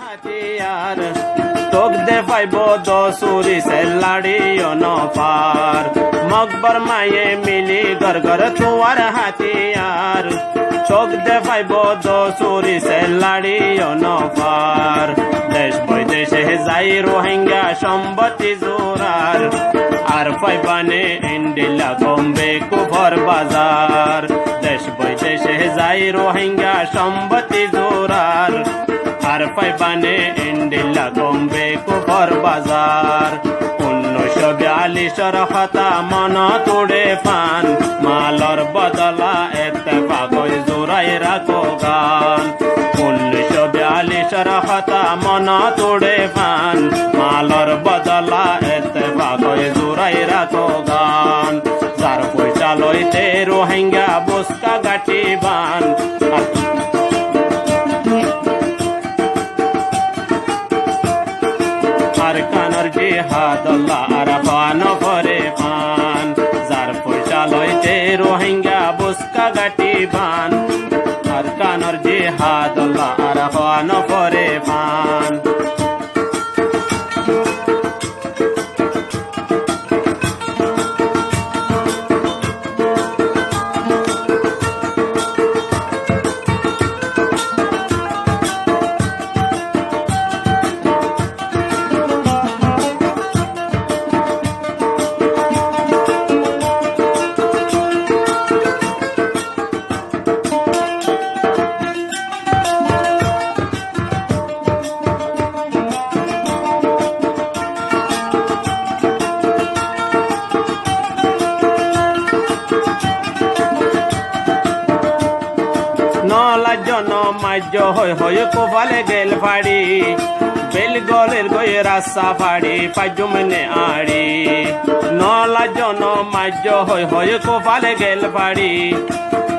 হাতিয়ার তোক দে পাইব দসুরি সে লাড়িও নফার মকবর মায়ে মিলি গর গর তুয়ার হাতিয়ার চোখ দে পাইব দসুরি সে লাড়িও নফার দেশ বৈদেশে যাই রোহিঙ্গা সম্পত্তি জোরার আর পাইবানে ইন্ডিলা বম্বে কুফর বাজার দেশ বৈদেশে যাই রোহিঙ্গা সম্পত্তি জোরার আর পাইবানে ইন্ডিলা বম্বে কুফর বাজার 1942 হতা মন তোড়ে পান মালর বদলা এতে পাগল জোরাই রাখো গান 1942 হতা মন তোড়ে পান মালর বদলা এতে পাগল জোরাই রাখো গান যার পয়সা লইতে রোহিঙ্গা বস্কা গাটি বান আর কানর জিহাদ আর পান ভরে পান যার পয়সা লইতে রোহিঙ্গা বস্কা গাটি বান আর কানর জিহাদ আর পান ভরে পান নলা জন মাজ্য হই কোপালে গেল ফাড়ি বেল গলের গয়ে রাস্তা ফাড়ি পাজুমনে আড়ি নলা জন মাজ্য হই কোপালে গেল ফাড়ি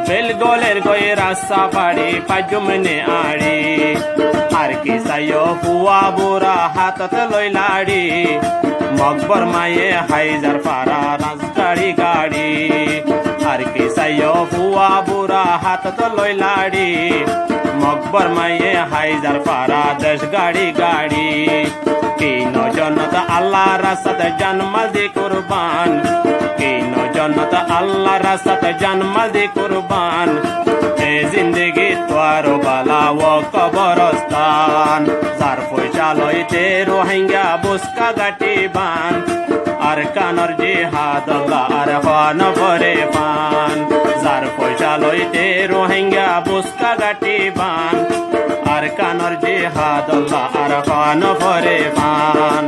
বেল গলের গয়ে রাস্তা ফাড়ি পাজুমনে আড়ি আর কি সাইয় ফুয়া বুড়া হাততে লই লাড়ি মকবর মায়ে হাইজার পারা রাজগাড়ি গাড়ি আর কি সাইয় ফুয়া বুড়া হাততে লই লাড়ি মকবর মায়ে হাইজার পারা দেশ গাড়ি গাড়ি তিন জনত আল্লাহ রাস্তাত জন্মাল দি কুরবান তিন জনত আল্লাহ রাস্তাত জন্মাল দি কুরবান এ জিন্দগি তোর বালা ও কবরস্থান যার পয়সা লইতে রোহিঙ্গা বস্কা গাটি বান আর কানর জিহাদ আর পান ভরে পান যার পয়সা লইতে রোহিঙ্গা বস্কা গাটি বান আর কানর জিহাদ আর পান ভরে পান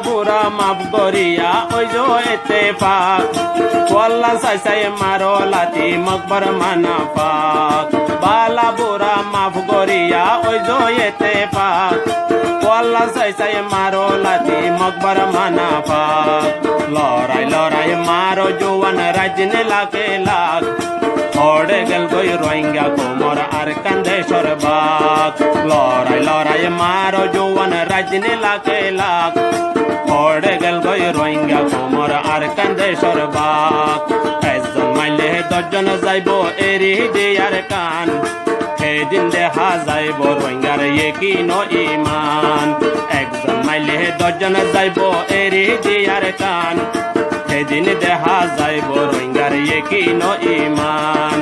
বুড়া মাফ করিয়া ওই জো এতে পাক কল্লা সাই সাই মারো লাতি মকবর মানা পাক বালা বুড়া মাফ করিয়া ওই জো এতে পাক কল্লা সাই সাই মারো লাতি মকবর মানা পাক লড়াই লড়াই মারো জোয়ান রাজনে লাগে লাগ ওড়ে গেল গই রোহিঙ্গা কোমর আর কান্দে সরবাক লড়াই লড়াই মারো জোয়ান রাজনে লাগে লাগ ওড়ে গেল গই রোহিঙ্গা কোমর আর কান্দে সরবাক একজন মাইলে 10 জন যাইব এরি দিয়ার কান সেদিন দেখা যাইব রোহিঙ্গার একিন ইমান একজন মাইলে 10 জন যাইব এরি দিয়ার কান সেদিন দেখা যাইব রোহিঙ্গার একিন ইমান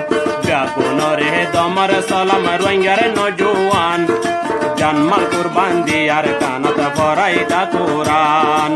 গাগুনরে দমর সালাম রোহিঙ্গার নজওয়ান জানমাল কুরবান দিয়ার কানত ফরাইতা কুরআন